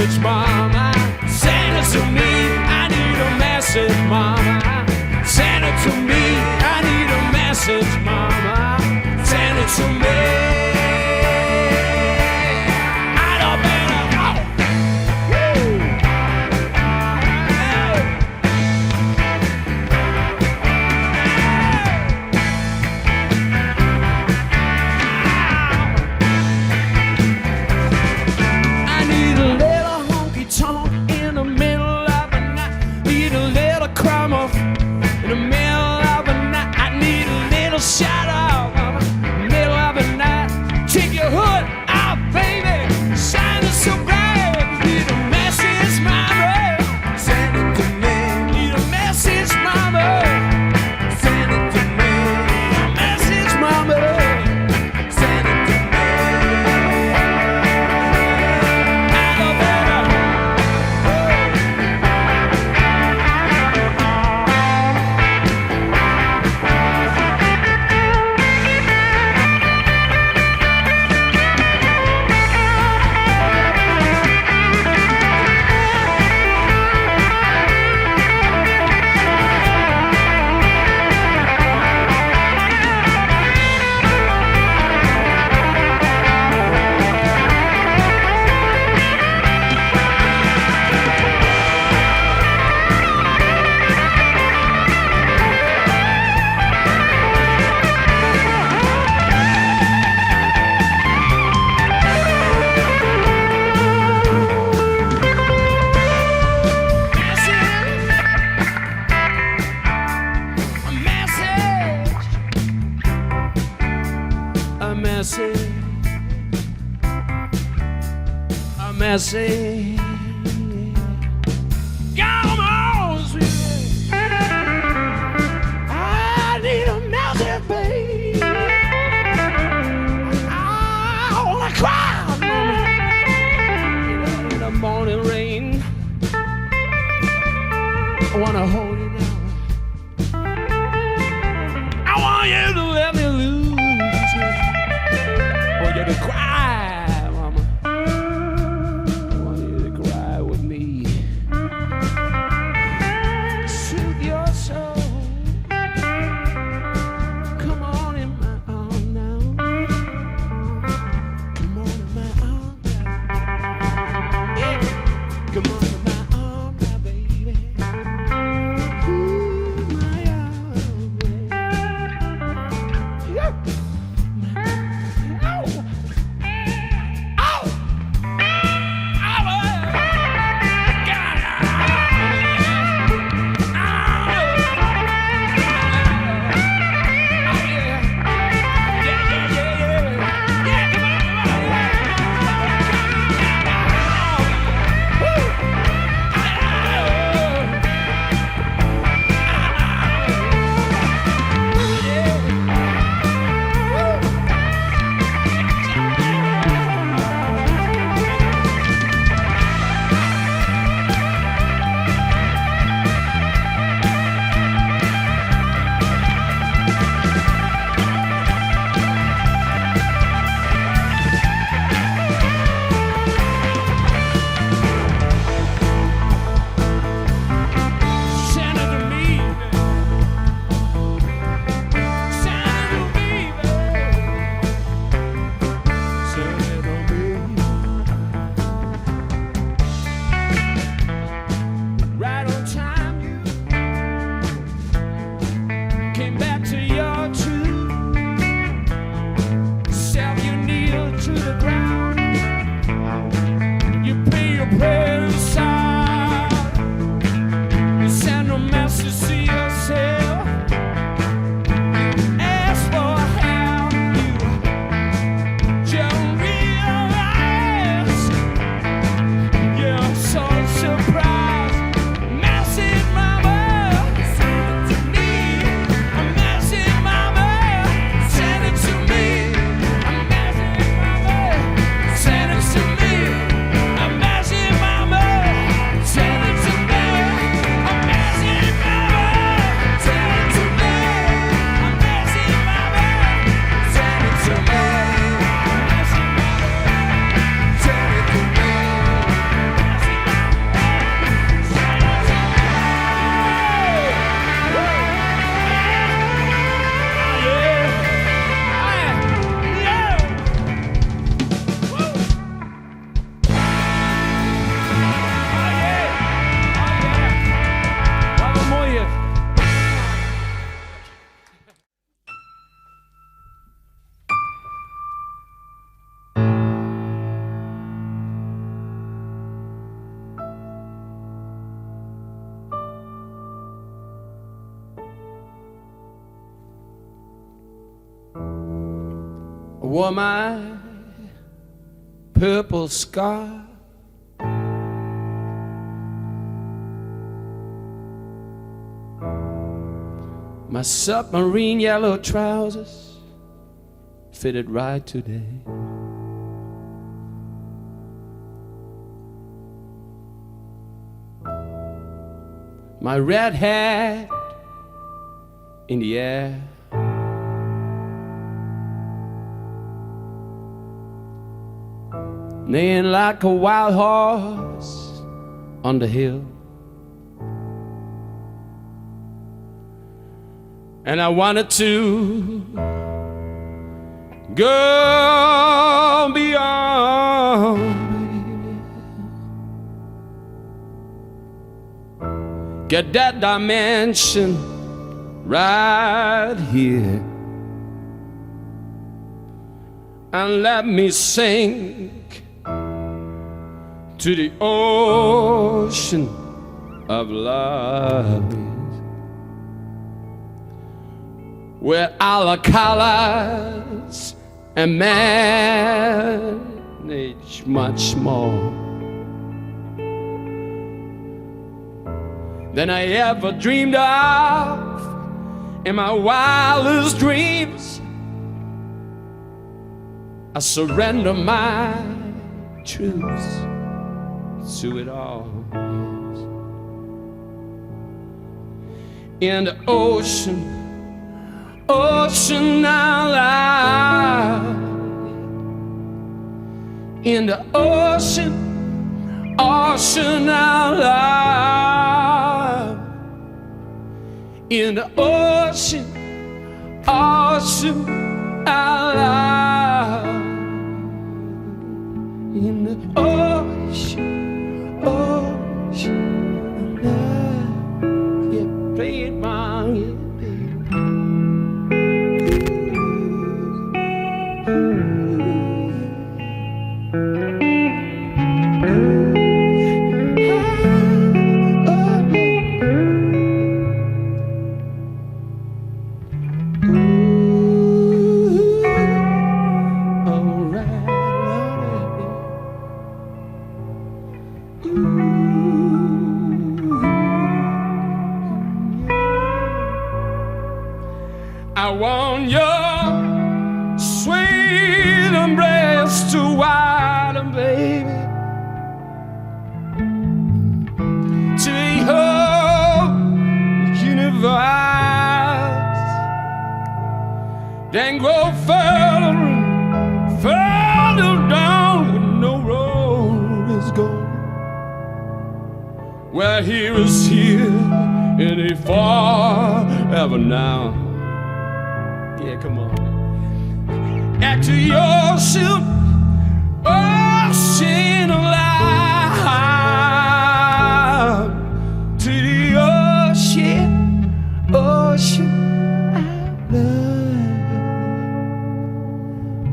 message, mama. Send it to me, I need a message, mama. Send it to me, I need a message, mama. Send it to me. Shut up, mama. Middle of the night. Take your hood off, baby. Shine it so bright. Need a message, mama. Send it to me. Need a message, mama. Send it to me. A message, mama. Send it to me. A message. Come on, sweetie. I need a message, baby. I wanna cry, mama. In the morning rain, I wanna hold you down. I want you to let me lose. I want you to cry, mama. I want you to cry with me. Soothe your soul. Come on in my arms now. Come on in my arms now. Yeah. Come on in my arms now, baby. Ooh, my arms, baby. Yeah. wore my purple scarf. My submarine yellow trousers fitted right today. My red hat in the air. Neighing like a wild horse on the hill. And I wanted to go beyond, get that dimension right here, and let me sink to the ocean of love, where all the colors and manage much more than I ever dreamed of in my wildest dreams. I surrender my truths to it all. In the ocean, ocean out loud. In the ocean, ocean out loud. In the ocean, ocean out loud. In the ocean, ocean out loud. Yeah, play it, man, yeah. I want your sweet embrace to widen, baby, to the whole universe, then go further and further down where no road is going, where here is here and a forever now. Yeah, come on. Back to the ocean, ocean alive. To the ocean, ocean alive.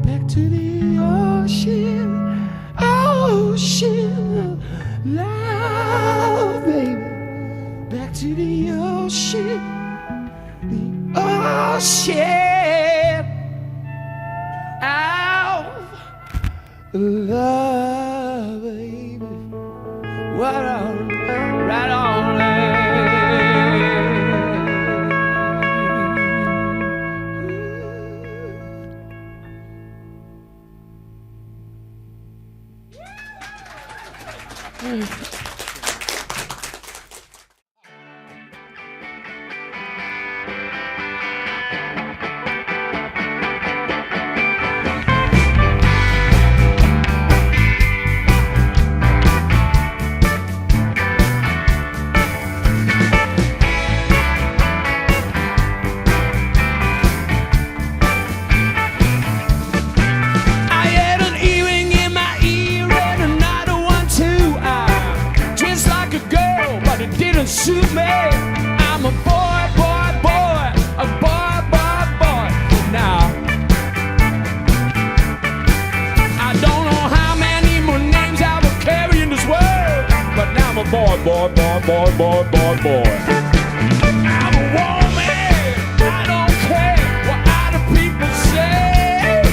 Back to the ocean, ocean alive, baby. Back to the ocean, ocean. Love, baby, what on, right on suit me. I'm a boy, boy, boy, a boy, boy, boy. Now, I don't know how many more names I will carry in this world, but now I'm a boy, boy, boy, boy, boy, boy, boy. I'm a woman, I don't care what other people say.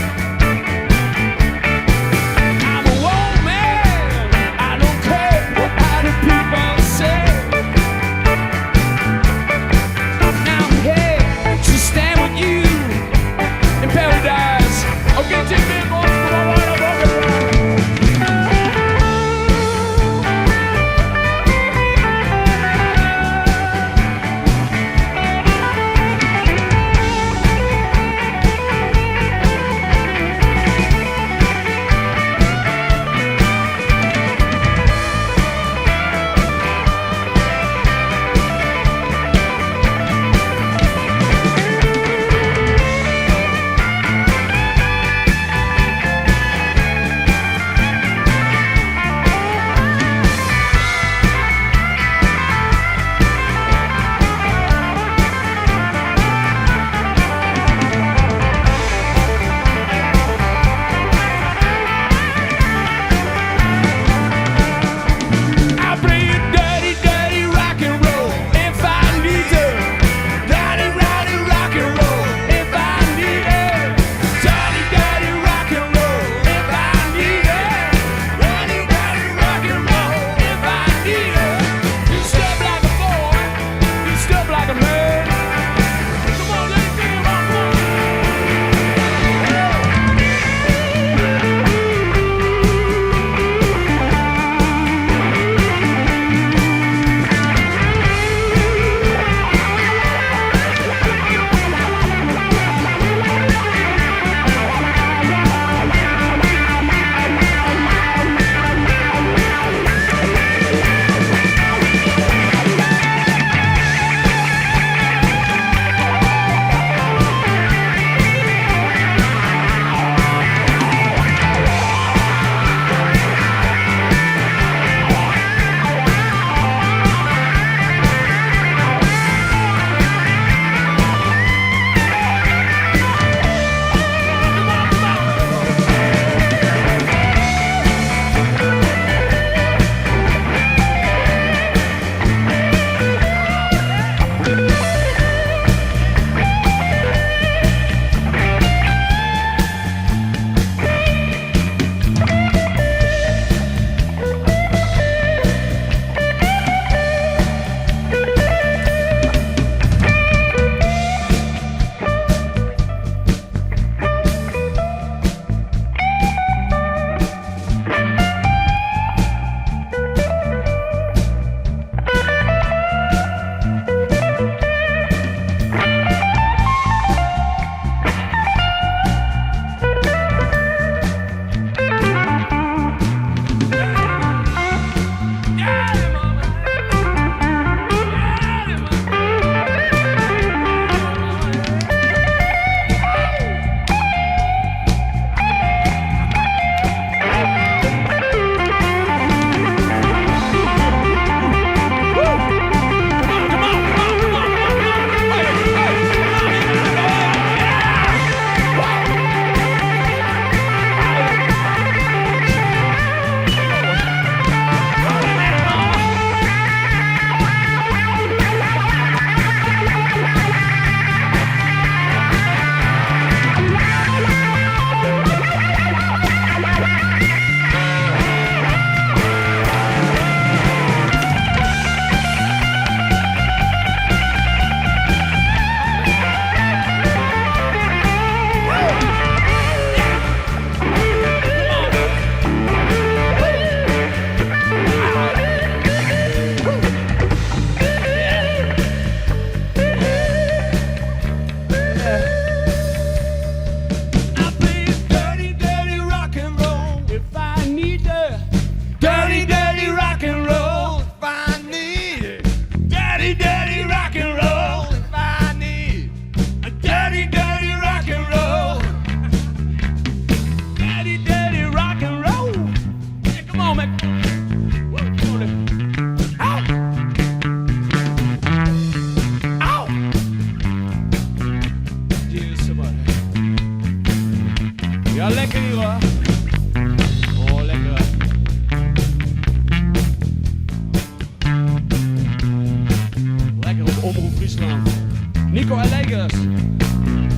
us.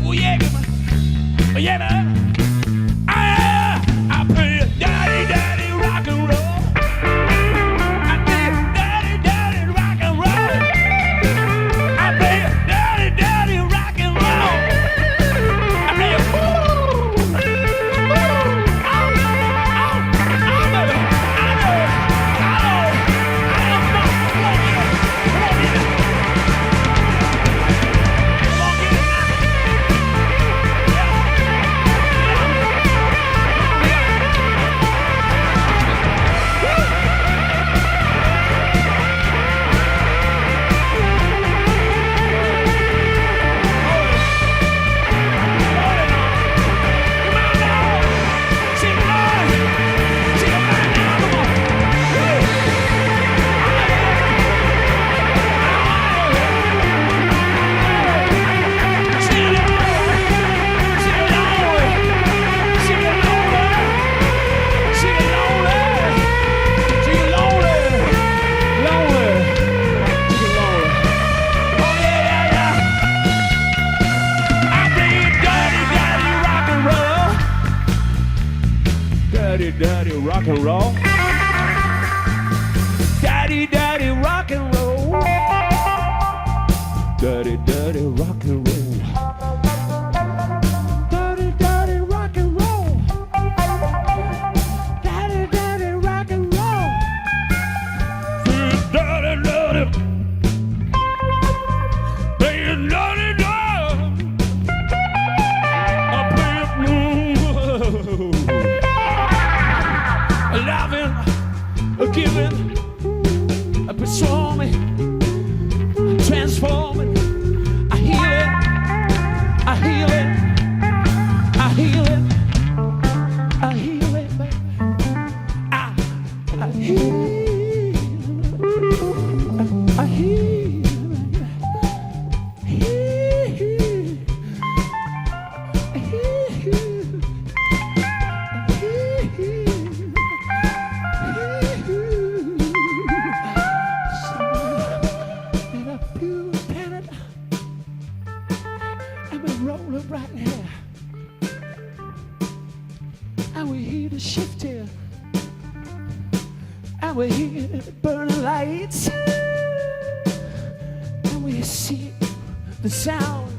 Oh yeah, man. Oh yeah, man. I play daddy, daddy rock and roll. I play daddy, daddy rock and roll. I play daddy, daddy rock and roll. I play daddy rock and roll. Daddy, daddy rock and roll. Daddy, daddy rock and roll. Daddy, daddy rock and roll. Daddy, daddy rock and roll. Daddy, daddy. Daddy, daddy, daddy. I play a blue. Loving, giving, performing, transforming. I heal it, I heal it, I heal it, I heal it, baby. I heal it, I heal rolling right here, and we hear the shift here, and we hear the burning lights, and we see the sound.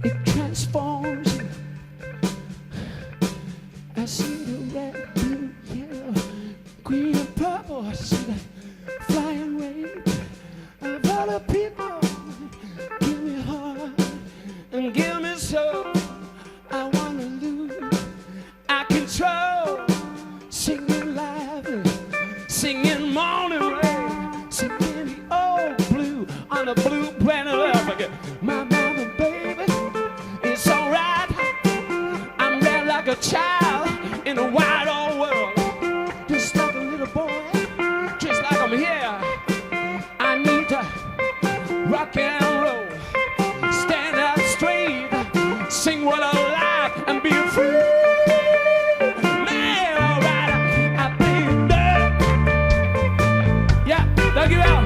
It transforms you. I see the red, blue, yellow, green, and purple. I see the flying wave of other people. Give me heart and give me soul. I wanna lose, I control. Singing loudly, singing morning rain, singing the old blue on the blue planet Earth. My mama, baby, it's alright. I'm red like a child in a wide old world, just like a little boy, just like I'm here. I need to rock and roll, stand up straight, sing what I like, and be free. Man, alright, I think that. Yeah, thank you.